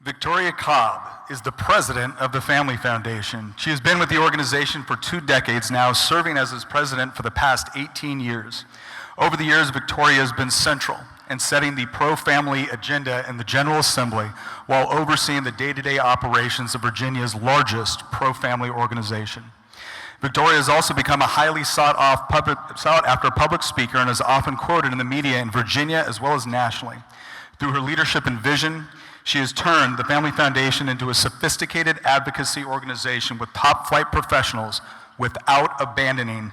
Victoria Cobb is the president of the Family Foundation. She has been with the organization for 2 decades now, serving as its president for the past 18 years. Over the years, Victoria has been central in setting the pro-family agenda in the General Assembly while overseeing the day-to-day operations of Virginia's largest pro-family organization. Victoria has also become a highly sought-after public speaker and is often quoted in the media in Virginia as well as nationally. Through her leadership and vision, she has turned the Family Foundation into a sophisticated advocacy organization with top-flight professionals without abandoning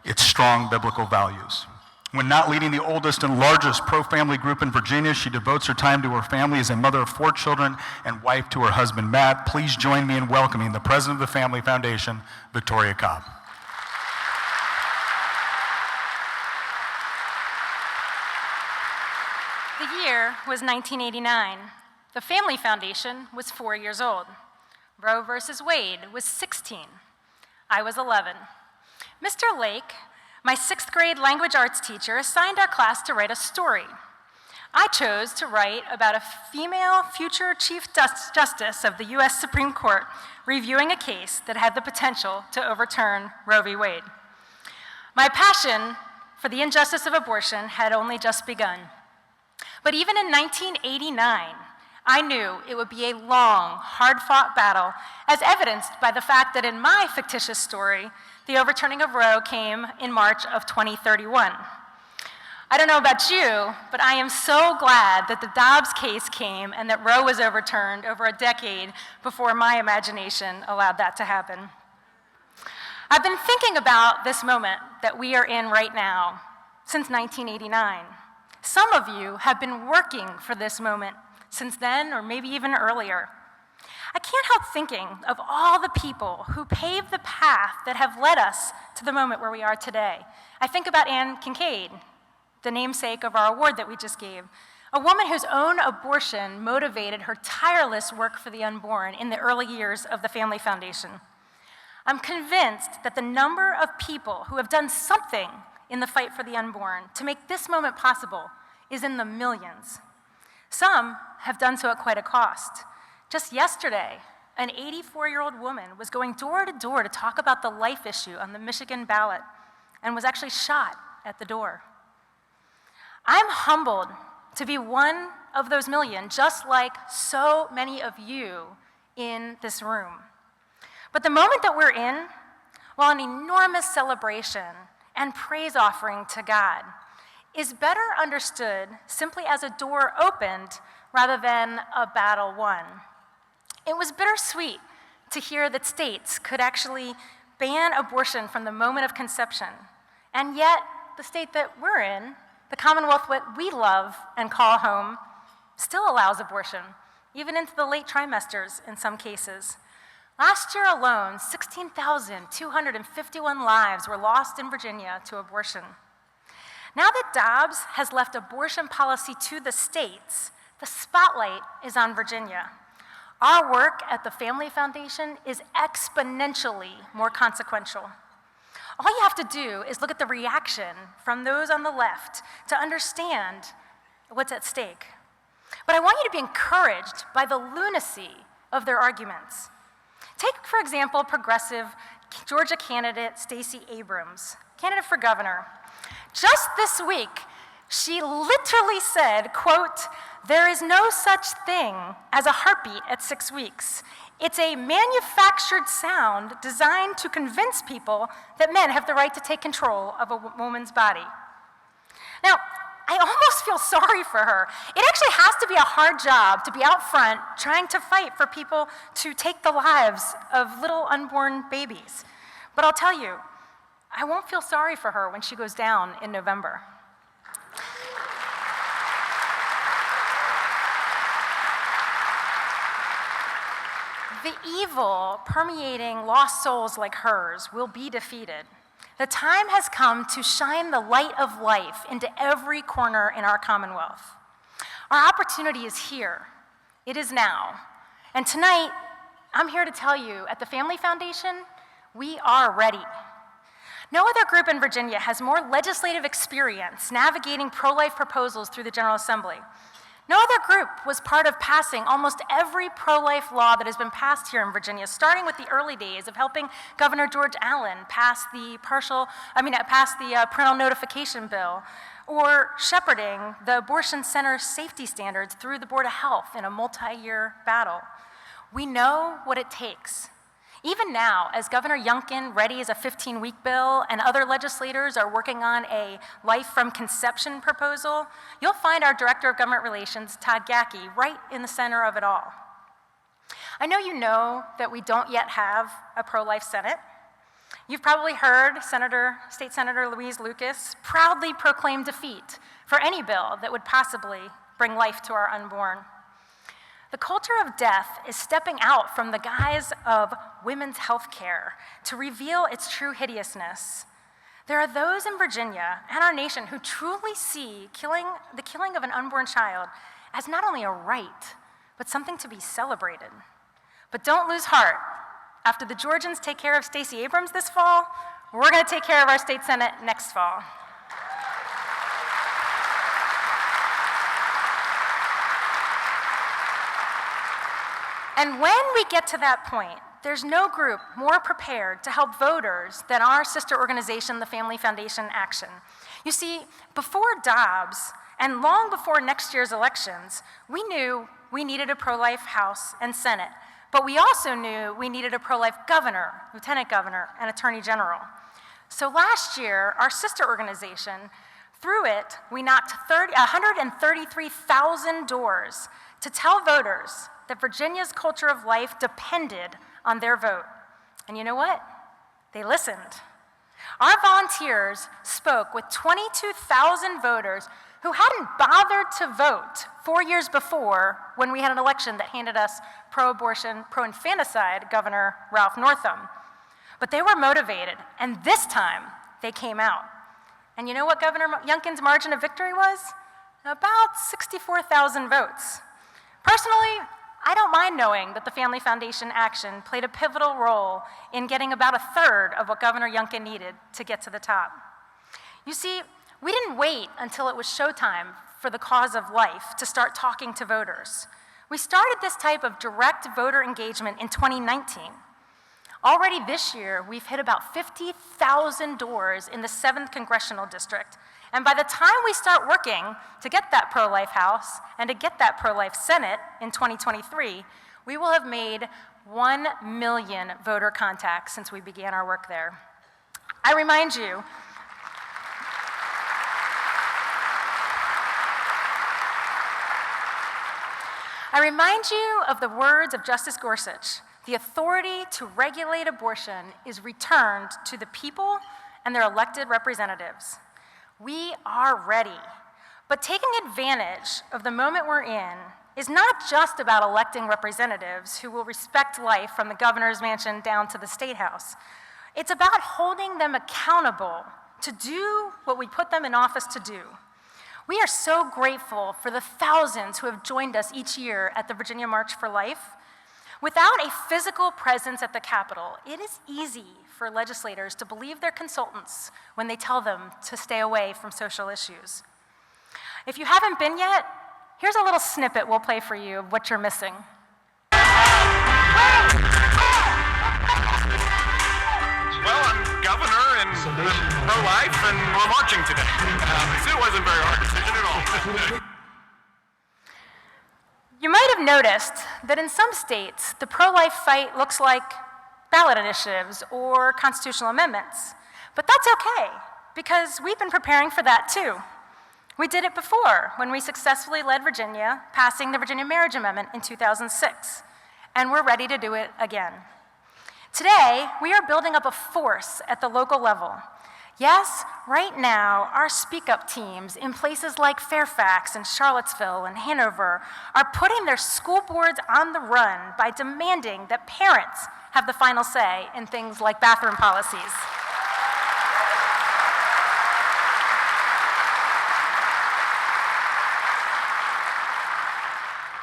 its strong biblical values. When not leading the oldest and largest pro-family group in Virginia, she devotes her time to her family as a mother of 4 children and wife to her husband, Matt. Please join me in welcoming the president of the Family Foundation, Victoria Cobb. The year was 1989. The Family Foundation was 4 years old. Roe versus Wade was 16. I was 11. Mr. Lake, my 6th grade language arts teacher, assigned our class to write a story. I chose to write about a female future Chief Justice of the U.S. Supreme Court reviewing a case that had the potential to overturn Roe v. Wade. My passion for the injustice of abortion had only just begun. But even in 1989, I knew it would be a long, hard-fought battle, as evidenced by the fact that in my fictitious story, the overturning of Roe came in March of 2031. I don't know about you, but I am so glad that the Dobbs case came and that Roe was overturned over a decade before my imagination allowed that to happen. I've been thinking about this moment that we are in right now since 1989. Some of you have been working for this moment since then, or maybe even earlier. I can't help thinking of all the people who paved the path that have led us to the moment where we are today. I think about Anne Kincaid, the namesake of our award that we just gave, a woman whose own abortion motivated her tireless work for the unborn in the early years of the Family Foundation. I'm convinced that the number of people who have done something in the fight for the unborn to make this moment possible is in the millions. Some have done so at quite a cost. Just yesterday, an 84-year-old woman was going door to door to talk about the life issue on the Michigan ballot and was actually shot at the door. I'm humbled to be one of those million, just like so many of you in this room. But the moment that we're in, while an enormous celebration and praise offering to God, is better understood simply as a door opened rather than a battle won. It was bittersweet to hear that states could actually ban abortion from the moment of conception, and yet the state that we're in, the Commonwealth, what we love and call home, still allows abortion, even into the late trimesters in some cases. Last year alone, 16,251 lives were lost in Virginia to abortion. Now that Dobbs has left abortion policy to the states, the spotlight is on Virginia. Our work at the Family Foundation is exponentially more consequential. All you have to do is look at the reaction from those on the left to understand what's at stake. But I want you to be encouraged by the lunacy of their arguments. Take, for example, progressive Georgia candidate Stacey Abrams, candidate for governor. Just this week, she literally said, quote, "There is no such thing as a heartbeat at 6 weeks. It's a manufactured sound designed to convince people that men have the right to take control of a woman's body." Now, I almost feel sorry for her. It actually has to be a hard job to be out front trying to fight for people to take the lives of little unborn babies. But I'll tell you, I won't feel sorry for her when she goes down in November. The evil permeating lost souls like hers will be defeated. The time has come to shine the light of life into every corner in our Commonwealth. Our opportunity is here. It is now. And tonight, I'm here to tell you, at the Family Foundation, we are ready. No other group in Virginia has more legislative experience navigating pro-life proposals through the General Assembly. No other group was part of passing almost every pro-life law that has been passed here in Virginia, starting with the early days of helping Governor George Allen pass the parental notification bill, or shepherding the abortion center safety standards through the Board of Health in a multi-year battle. We know what it takes. Even now, as Governor Youngkin readies a 15-week bill and other legislators are working on a life from conception proposal, you'll find our Director of Government Relations, Todd Gackey, right in the center of it all. I know you know that we don't yet have a pro-life Senate. You've probably heard State Senator Louise Lucas proudly proclaim defeat for any bill that would possibly bring life to our unborn. The culture of death is stepping out from the guise of women's health care to reveal its true hideousness. There are those in Virginia and our nation who truly see the killing of an unborn child as not only a right, but something to be celebrated. But don't lose heart. After the Georgians take care of Stacey Abrams this fall, we're going to take care of our state Senate next fall. And when we get to that point, there's no group more prepared to help voters than our sister organization, the Family Foundation Action. You see, before Dobbs, and long before next year's elections, we knew we needed a pro-life House and Senate, but we also knew we needed a pro-life governor, lieutenant governor, and attorney general. So last year, our sister organization, through it, we knocked 133,000 doors to tell voters that Virginia's culture of life depended on their vote. And you know what? They listened. Our volunteers spoke with 22,000 voters who hadn't bothered to vote 4 years before when we had an election that handed us pro-abortion, pro-infanticide Governor Ralph Northam. But they were motivated, and this time they came out. And you know what Governor Youngkin's margin of victory was? About 64,000 votes. Personally, I don't mind knowing that the Family Foundation Action played a pivotal role in getting about a third of what Governor Youngkin needed to get to the top. You see, we didn't wait until it was showtime for the cause of life to start talking to voters. We started this type of direct voter engagement in 2019. Already this year, we've hit about 50,000 doors in the 7th Congressional District. And by the time we start working to get that pro-life House and to get that pro-life Senate in 2023, we will have made 1 million voter contacts since we began our work there. I remind you of the words of Justice Gorsuch: the authority to regulate abortion is returned to the people and their elected representatives. We are ready, but taking advantage of the moment we're in is not just about electing representatives who will respect life from the governor's mansion down to the State House. It's about holding them accountable to do what we put them in office to do. We are so grateful for the thousands who have joined us each year at the Virginia March for Life. Without a physical presence at the Capitol, it is easy for legislators to believe their consultants when they tell them to stay away from social issues. If you haven't been yet, here's a little snippet we'll play for you of what you're missing. Well, I'm governor and I'm pro-life and we're marching today. It wasn't a very hard decision at all. You might have noticed that in some states, the pro-life fight looks like ballot initiatives or constitutional amendments. But that's okay, because we've been preparing for that too. We did it before when we successfully led Virginia, passing the Virginia Marriage Amendment in 2006, and we're ready to do it again. Today, we are building up a force at the local level. Yes, right now, our speak-up teams in places like Fairfax and Charlottesville and Hanover are putting their school boards on the run by demanding that parents have the final say in things like bathroom policies.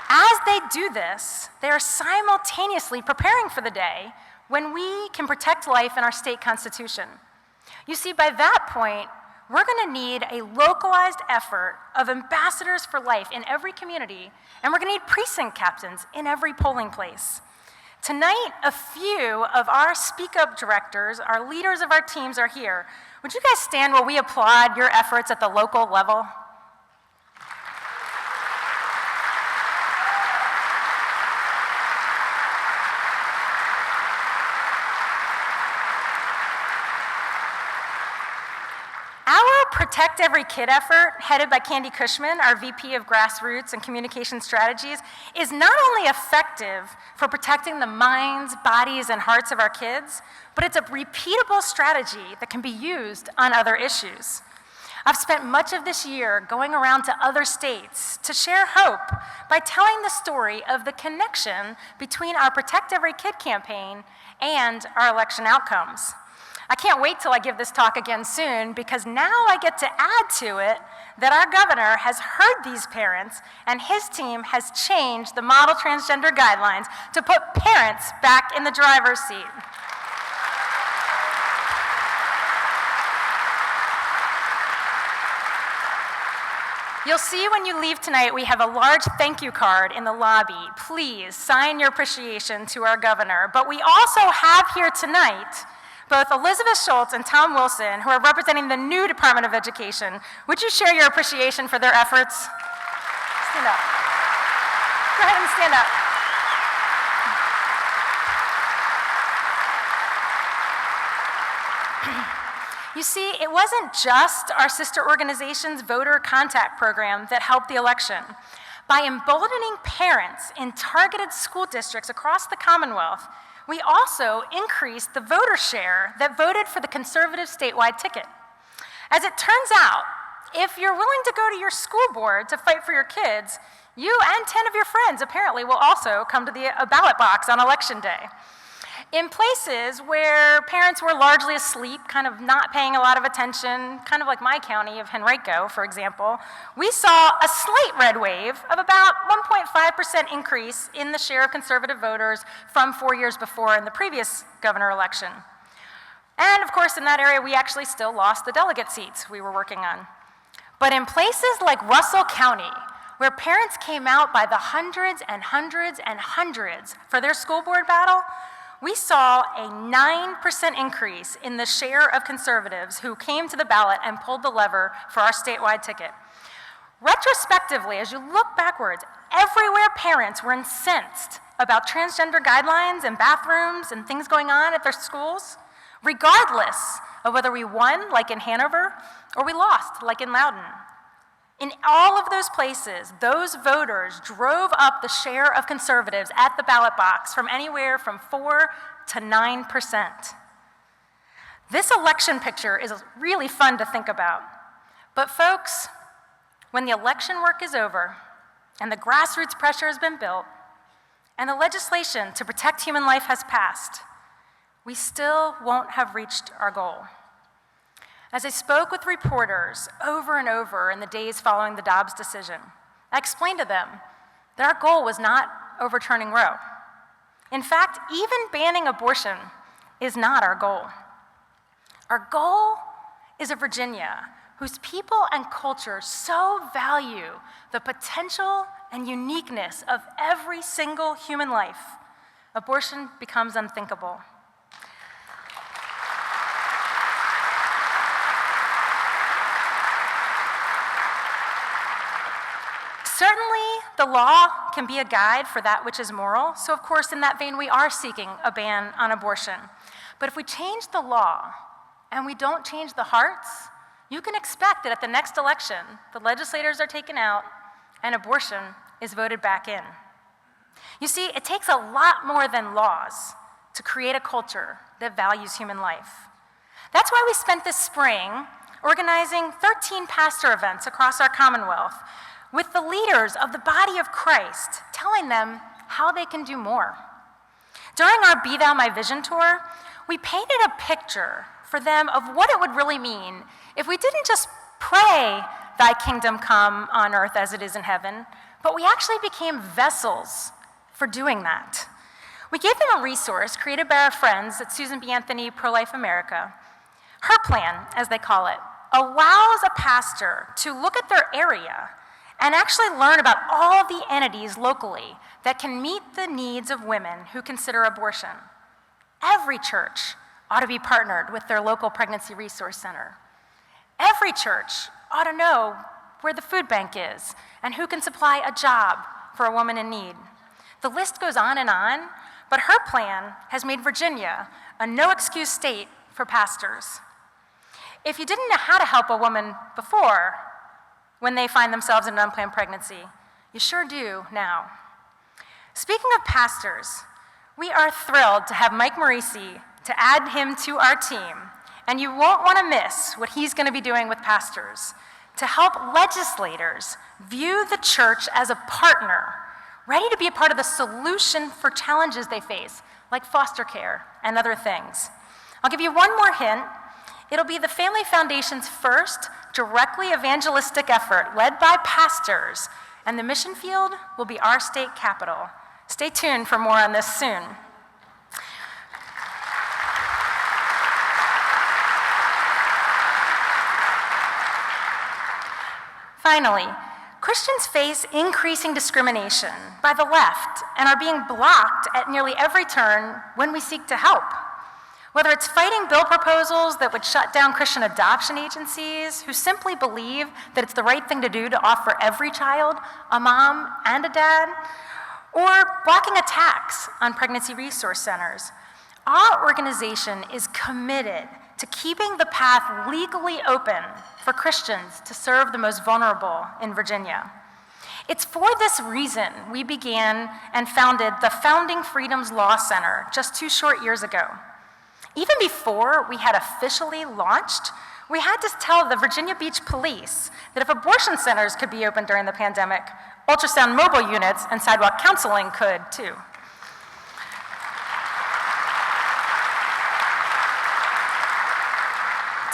As they do this, they are simultaneously preparing for the day when we can protect life in our state constitution. You see, by that point, we're going to need a localized effort of ambassadors for life in every community, and we're going to need precinct captains in every polling place. Tonight, a few of our Speak Up directors, our leaders of our teams are here. Would you guys stand while we applaud your efforts at the local level? Protect Every Kid effort, headed by Candy Cushman, our VP of Grassroots and Communication Strategies, is not only effective for protecting the minds, bodies, and hearts of our kids, but it's a repeatable strategy that can be used on other issues. I've spent much of this year going around to other states to share hope by telling the story of the connection between our Protect Every Kid campaign and our election outcomes. I can't wait till I give this talk again soon, because now I get to add to it that our governor has heard these parents and his team has changed the model transgender guidelines to put parents back in the driver's seat. You'll see when you leave tonight, we have a large thank you card in the lobby. Please sign your appreciation to our governor. But we also have here tonight both Elizabeth Schultz and Tom Wilson, who are representing the new Department of Education. Would you share your appreciation for their efforts? Stand up. Go ahead and stand up. You see, it wasn't just our sister organization's voter contact program that helped the election. By emboldening parents in targeted school districts across the Commonwealth, we also increased the voter share that voted for the conservative statewide ticket. As it turns out, if you're willing to go to your school board to fight for your kids, you and 10 of your friends apparently will also come to the ballot box on election day. In places where parents were largely asleep, kind of not paying a lot of attention, kind of like my county of Henrico, for example, we saw a slight red wave of about 1.5% increase in the share of conservative voters from 4 years before in the previous governor election. And of course, in that area, we actually still lost the delegate seats we were working on. But in places like Russell County, where parents came out by the hundreds and hundreds and hundreds for their school board battle, we saw a 9% increase in the share of conservatives who came to the ballot and pulled the lever for our statewide ticket. Retrospectively, as you look backwards, everywhere parents were incensed about transgender guidelines and bathrooms and things going on at their schools, regardless of whether we won, like in Hanover, or we lost, like in Loudoun. In all of those places, those voters drove up the share of conservatives at the ballot box from anywhere from 4 to 9%. This election picture is really fun to think about. But folks, when the election work is over and the grassroots pressure has been built and the legislation to protect human life has passed, we still won't have reached our goal. As I spoke with reporters over and over in the days following the Dobbs decision, I explained to them that our goal was not overturning Roe. In fact, even banning abortion is not our goal. Our goal is a Virginia whose people and culture so value the potential and uniqueness of every single human life, abortion becomes unthinkable. Certainly, the law can be a guide for that which is moral, so of course, in that vein, we are seeking a ban on abortion. But if we change the law and we don't change the hearts, you can expect that at the next election, the legislators are taken out and abortion is voted back in. You see, it takes a lot more than laws to create a culture that values human life. That's why we spent this spring organizing 13 pastor events across our Commonwealth with the leaders of the body of Christ, telling them how they can do more. During our Be Thou My Vision tour, we painted a picture for them of what it would really mean if we didn't just pray, "Thy kingdom come on earth as it is in heaven," but we actually became vessels for doing that. We gave them a resource created by our friends at Susan B. Anthony Pro-Life America. Her plan, as they call it, allows a pastor to look at their area and actually learn about all the entities locally that can meet the needs of women who consider abortion. Every church ought to be partnered with their local pregnancy resource center. Every church ought to know where the food bank is and who can supply a job for a woman in need. The list goes on, but her plan has made Virginia a no-excuse state for pastors. If you didn't know how to help a woman before when they find themselves in an unplanned pregnancy, you sure do now. Speaking of pastors, we are thrilled to have Mike Marici to add him to our team, and you won't want to miss what he's going to be doing with pastors to help legislators view the church as a partner, ready to be a part of the solution for challenges they face, like foster care and other things. I'll give you one more hint. It'll be the Family Foundation's first directly evangelistic effort led by pastors, and the mission field will be our state capital. Stay tuned for more on this soon. Finally, Christians face increasing discrimination by the left and are being blocked at nearly every turn when we seek to help. Whether it's fighting bill proposals that would shut down Christian adoption agencies who simply believe that it's the right thing to do to offer every child a mom and a dad, or blocking attacks on pregnancy resource centers, our organization is committed to keeping the path legally open for Christians to serve the most vulnerable in Virginia. It's for this reason we began and founded the Founding Freedoms Law Center just 2 short years ago. Even before we had officially launched, we had to tell the Virginia Beach Police that if abortion centers could be open during the pandemic, ultrasound mobile units and sidewalk counseling could too.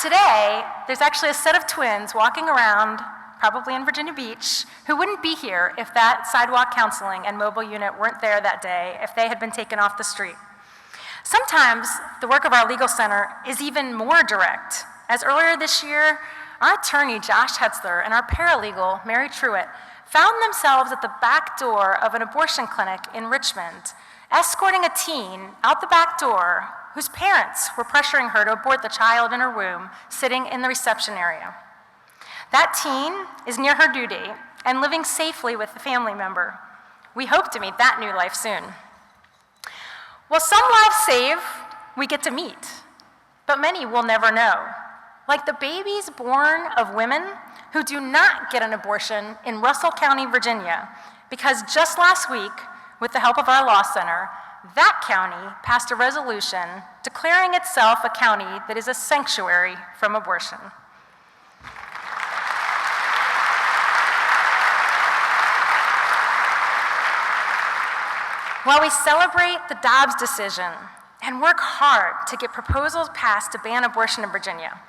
Today, there's actually a set of twins walking around, probably in Virginia Beach, who wouldn't be here if that sidewalk counseling and mobile unit weren't there that day, if they had been taken off the street. Sometimes the work of our legal center is even more direct, as earlier this year, our attorney, Josh Hetzler, and our paralegal, Mary Truitt, found themselves at the back door of an abortion clinic in Richmond, escorting a teen out the back door whose parents were pressuring her to abort the child in her womb, sitting in the reception area. That teen is near her due date and living safely with a family member. We hope to meet that new life soon. Well, some lives saved, we get to meet, but many will never know. Like the babies born of women who do not get an abortion in Russell County, Virginia, because just last week, with the help of our law center, that county passed a resolution declaring itself a county that is a sanctuary from abortion. While we celebrate the Dobbs decision and work hard to get proposals passed to ban abortion in Virginia,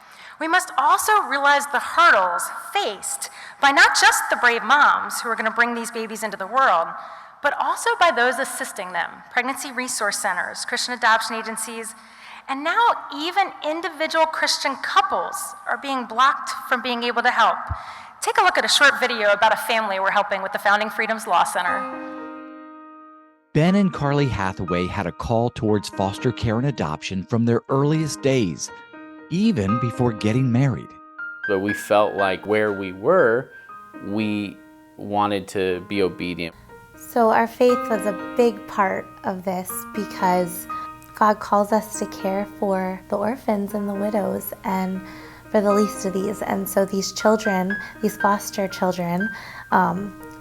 we must also realize the hurdles faced by not just the brave moms who are going to bring these babies into the world, but also by those assisting them, pregnancy resource centers, Christian adoption agencies, and now even individual Christian couples are being blocked from being able to help. Take a look at a short video about a family we're helping with the Founding Freedoms Law Center. Ben and Carly Hathaway had a call towards foster care and adoption from their earliest days, even before getting married. But we felt like where we were, we wanted to be obedient. So our faith was a big part of this because God calls us to care for the orphans and the widows and for the least of these. And so these children, these foster children,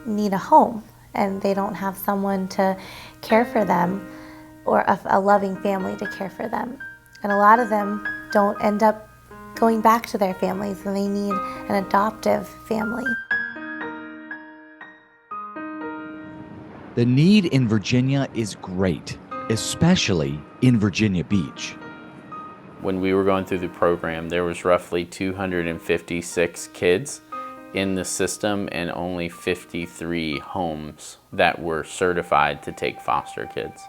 need a home, and they don't have someone to care for them or a loving family to care for them. And a lot of them don't end up going back to their families, and they need an adoptive family. The need in Virginia is great, especially in Virginia Beach. When we were going through the program, there was roughly 256 kids in the system and only 53 homes that were certified to take foster kids.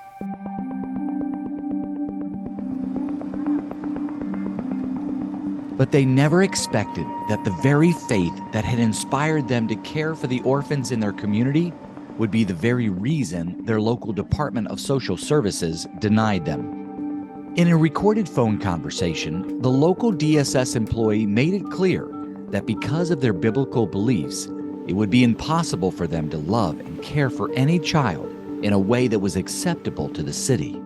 But they never expected that the very faith that had inspired them to care for the orphans in their community would be the very reason their local Department of Social Services denied them. In a recorded phone conversation, the local DSS employee made it clear that because of their biblical beliefs, it would be impossible for them to love and care for any child in a way that was acceptable to the city.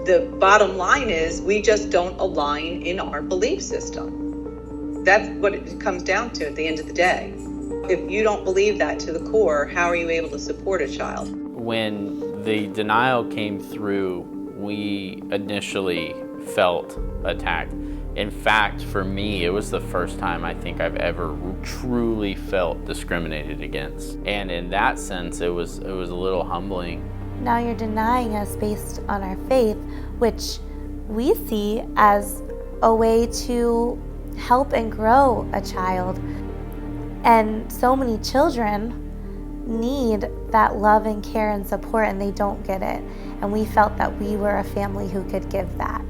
The bottom line is we just don't align in our belief system. That's what it comes down to at the end of the day. If you don't believe that to the core, how are you able to support a child? When the denial came through, we initially felt attacked. In fact, for me, it was the first time I think I've ever truly felt discriminated against. And in that sense, it was a little humbling. Now you're denying us based on our faith, which we see as a way to help and grow a child. And so many children need that love and care and support, and they don't get it. And we felt that we were a family who could give that.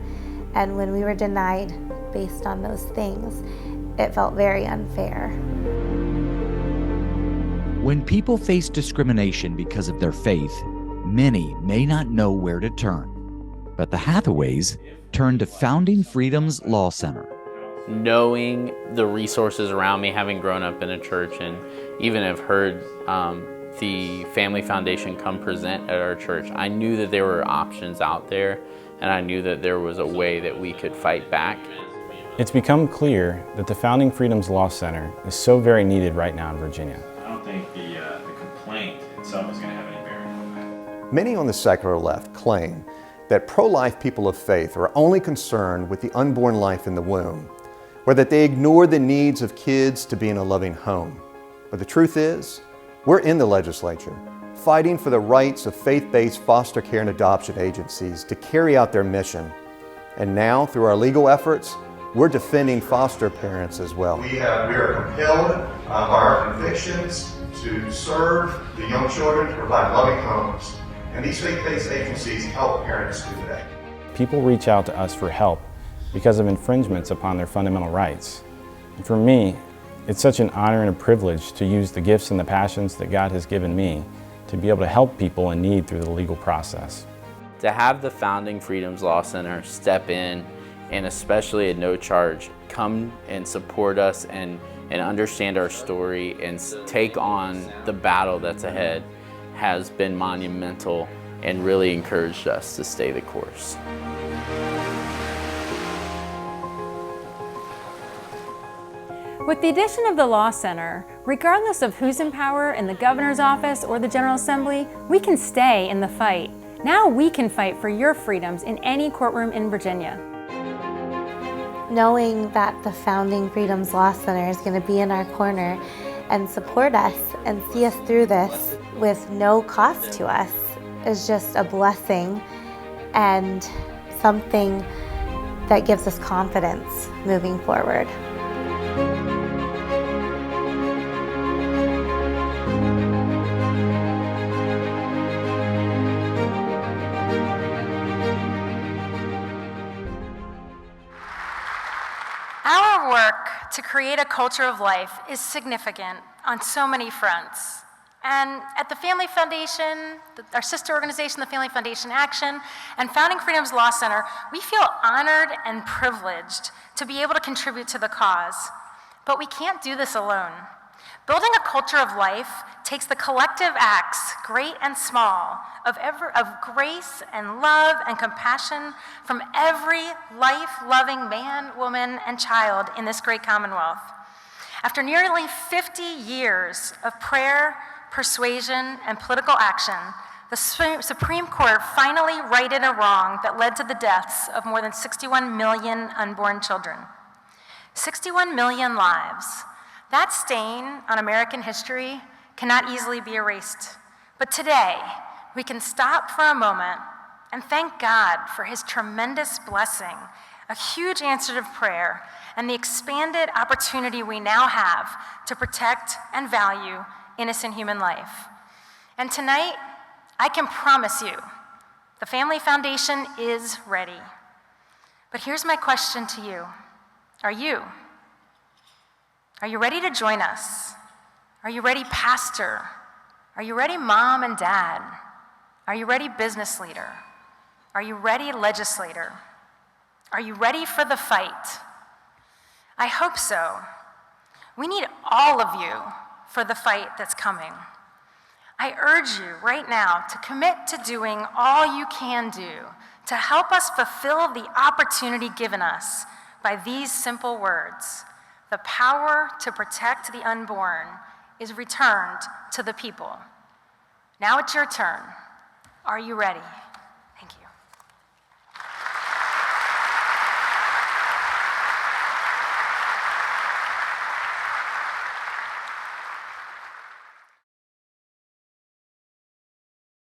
And when we were denied based on those things, it felt very unfair. When people face discrimination because of their faith, many may not know where to turn. But the Hathaways turned to Founding Freedom's Law Center. Knowing the resources around me, having grown up in a church and even have heard the Family Foundation come present at our church, I knew that there were options out there, and I knew that there was a way that we could fight back. It's become clear that the Founding Freedom's Law Center is so very needed right now in Virginia. I don't think the complaint itself is going to have any bearing on that. Many on the secular left claim that pro-life people of faith are only concerned with the unborn life in the womb, or that they ignore the needs of kids to be in a loving home. But the truth is, we're in the legislature, fighting for the rights of faith-based foster care and adoption agencies to carry out their mission. And now, through our legal efforts, we're defending foster parents as well. We are compelled by our convictions to serve the young children, to provide loving homes. And these faith-based agencies help parents do that. People reach out to us for help because of infringements upon their fundamental rights. And for me, it's such an honor and a privilege to use the gifts and the passions that God has given me to be able to help people in need through the legal process. To have the Founding Freedoms Law Center step in, and especially at no charge, come and support us and understand our story and take on the battle that's ahead has been monumental and really encouraged us to stay the course. With the addition of the Law Center, regardless of who's in power in the governor's office or the General Assembly, we can stay in the fight. Now we can fight for your freedoms in any courtroom in Virginia. Knowing that the Founding Freedoms Law Center is going to be in our corner and support us and see us through this with no cost to us is just a blessing and something that gives us confidence moving forward. Our work to create a culture of life is significant on so many fronts. And at the Family Foundation, our sister organization, the Family Foundation Action, and Founding Freedoms Law Center, we feel honored and privileged to be able to contribute to the cause. But we can't do this alone. Building a culture of life takes the collective acts, great and small, of grace and love and compassion from every life-loving man, woman, and child in this great Commonwealth. After nearly 50 years of prayer, persuasion, and political action, the Supreme Court finally righted a wrong that led to the deaths of more than 61 million unborn children. 61 million lives. That stain on American history cannot easily be erased. But today, we can stop for a moment and thank God for his tremendous blessing, a huge answer to prayer, and the expanded opportunity we now have to protect and value innocent human life. And tonight, I can promise you, the Family Foundation is ready. But here's my question to you. Are you? Are you ready to join us? Are you ready, pastor? Are you ready, mom and dad? Are you ready, business leader? Are you ready, legislator? Are you ready for the fight? I hope so. We need all of you for the fight that's coming. I urge you right now to commit to doing all you can do to help us fulfill the opportunity given us by these simple words. The power to protect the unborn is returned to the people. Now it's your turn. Are you ready?